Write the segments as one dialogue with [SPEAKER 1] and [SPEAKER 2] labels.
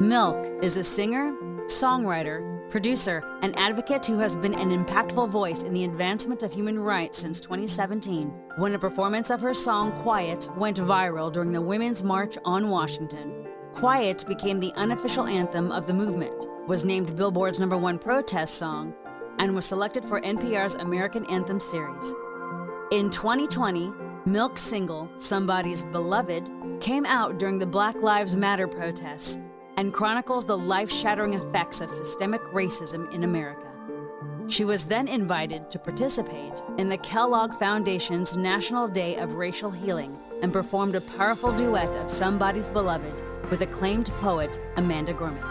[SPEAKER 1] MILCK is a singer, songwriter, producer, and advocate who has been an impactful voice in the advancement of human rights since 2017, when a performance of her song Quiet went viral during the Women's March on Washington. Quiet became the unofficial anthem of the movement, was named Billboard's #1 protest song, and was selected for NPR's American Anthem series. In 2020, MILCK's single, Somebody's Beloved, came out during the Black Lives Matter protests and chronicles the life-shattering effects of systemic racism in America. She was then invited to participate in the Kellogg Foundation's National Day of Racial Healing and performed a powerful duet of Somebody's Beloved with acclaimed poet Amanda Gorman.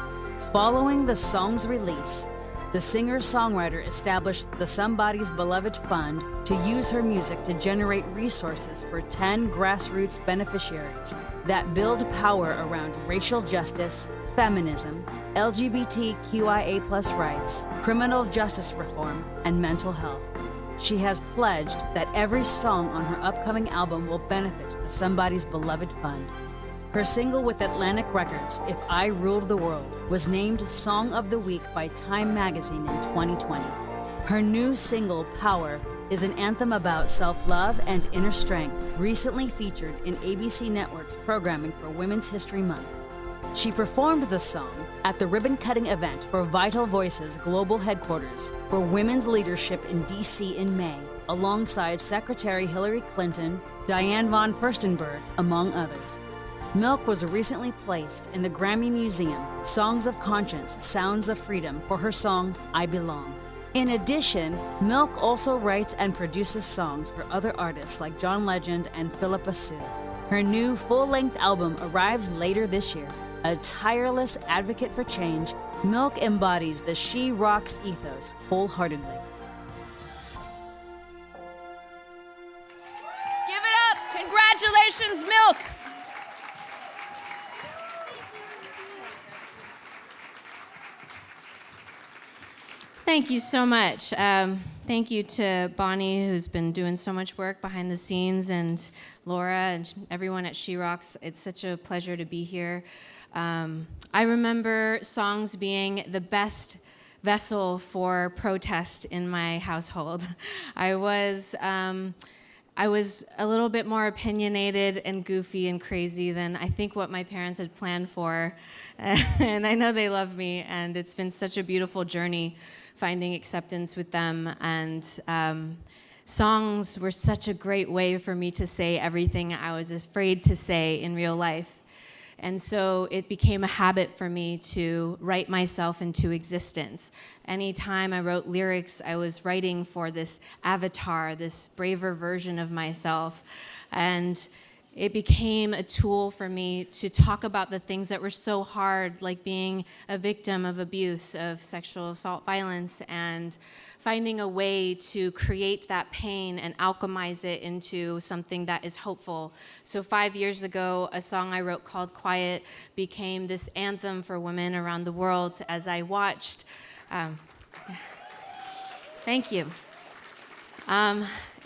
[SPEAKER 1] Following the song's release, the singer-songwriter established the Somebody's Beloved Fund to use her music to generate resources for 10 grassroots beneficiaries that build power around racial justice, feminism, LGBTQIA+ rights, criminal justice reform, and mental health. She has pledged that every song on her upcoming album will benefit the Somebody's Beloved Fund. Her single with Atlantic Records, If I Ruled the World, was named Song of the Week by Time magazine in 2020. Her new single, Power, is an anthem about self-love and inner strength, recently featured in ABC Network's programming for Women's History Month. She performed the song at the ribbon-cutting event for Vital Voices Global Headquarters for Women's Leadership in D.C. in May, alongside Secretary Hillary Clinton, Diane von Furstenberg, among others. MILCK was recently placed in the Grammy Museum Songs of Conscience, Sounds of Freedom for her song, I Belong. In addition, MILCK also writes and produces songs for other artists like John Legend and Philippa Sue. Her new full-length album arrives later this year. A tireless advocate for change, MILCK embodies the She Rocks ethos wholeheartedly.
[SPEAKER 2] Give it up! Congratulations, MILCK! Thank you so much. Thank you to Bonnie, who's been doing so much work behind the scenes, and Laura and everyone at She Rocks. It's such a pleasure to be here. I remember songs being the best vessel for protest in my household. I was a little bit more opinionated and goofy and crazy than I think what my parents had planned for. And I know they love me, and it's been such a beautiful journey finding acceptance with them. And songs were such a great way for me to say everything I was afraid to say in real life. And so it became a habit for me to write myself into existence. Anytime I wrote lyrics, I was writing for this avatar, this braver version of myself. And it became a tool for me to talk about the things that were so hard, like being a victim of abuse, of sexual assault violence, and finding a way to create that pain and alchemize it into something that is hopeful. So 5 years ago, a song I wrote called Quiet became this anthem for women around the world as I watched. Thank you.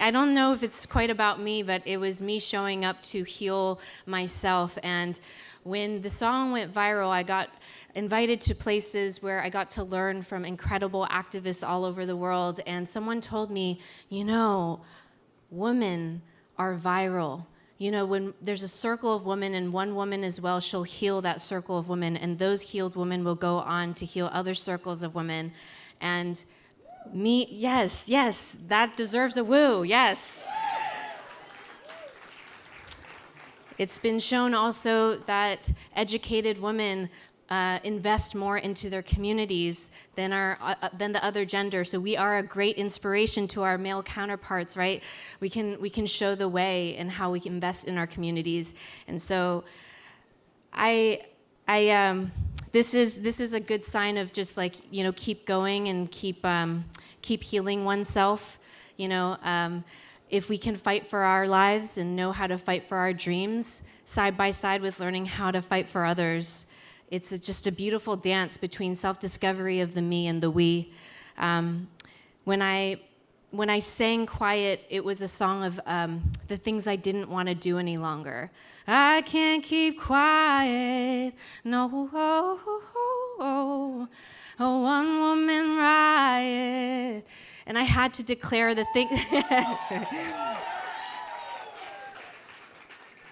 [SPEAKER 2] I don't know if it's quite about me, but it was me showing up to heal myself. And when the song went viral, I got invited to places where I got to learn from incredible activists all over the world. And someone told me, you know, women are viral. You know, when there's a circle of women and one woman as well, she'll heal that circle of women. And those healed women will go on to heal other circles of women. And me, yes, that deserves a woo, yes. It's been shown also that educated women invest more into their communities than the other gender. So we are a great inspiration to our male counterparts, right? We can show the way in how we can invest in our communities. And so this is a good sign of just like, you know, keep going and keep healing oneself. You know, if we can fight for our lives and know how to fight for our dreams side by side with learning how to fight for others, it's just a beautiful dance between self-discovery of the me and the we. When I when I sang Quiet, it was a song of the things I didn't want to do any longer. I can't keep quiet, no, a one-woman riot. And I had to declare the thing.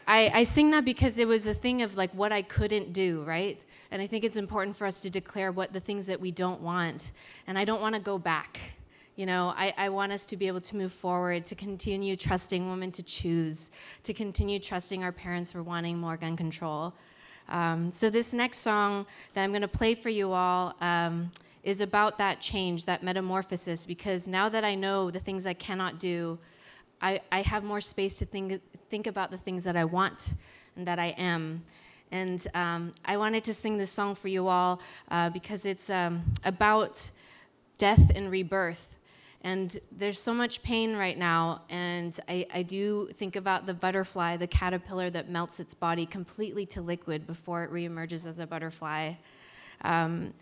[SPEAKER 2] I sing that because it was a thing of like what I couldn't do, right? And I think it's important for us to declare what the things that we don't want. And I don't want to go back. You know, I want us to be able to move forward, to continue trusting women to choose, to continue trusting our parents for wanting more gun control. So this next song that I'm going to play for you all is about that change, that metamorphosis, because now that I know the things I cannot do, I have more space to think about the things that I want and that I am. And I wanted to sing this song for you all because it's about death and rebirth. And there's so much pain right now, and I do think about the butterfly, the caterpillar that melts its body completely to liquid before it reemerges as a butterfly. And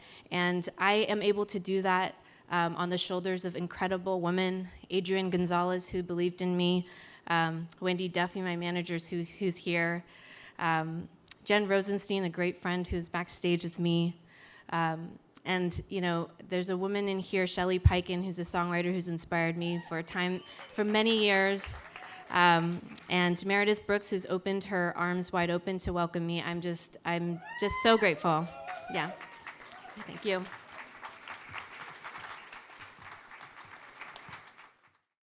[SPEAKER 2] I am able to do that on the shoulders of incredible women, Adrienne Gonzalez, who believed in me, Wendy Duffy, my manager, who's here, Jen Rosenstein, a great friend who's backstage with me. And, you know, there's a woman in here, Shelley Piken, who's a songwriter who's inspired me for many years. And Meredith Brooks, who's opened her arms wide open to welcome me. I'm just so grateful. Yeah. Thank you.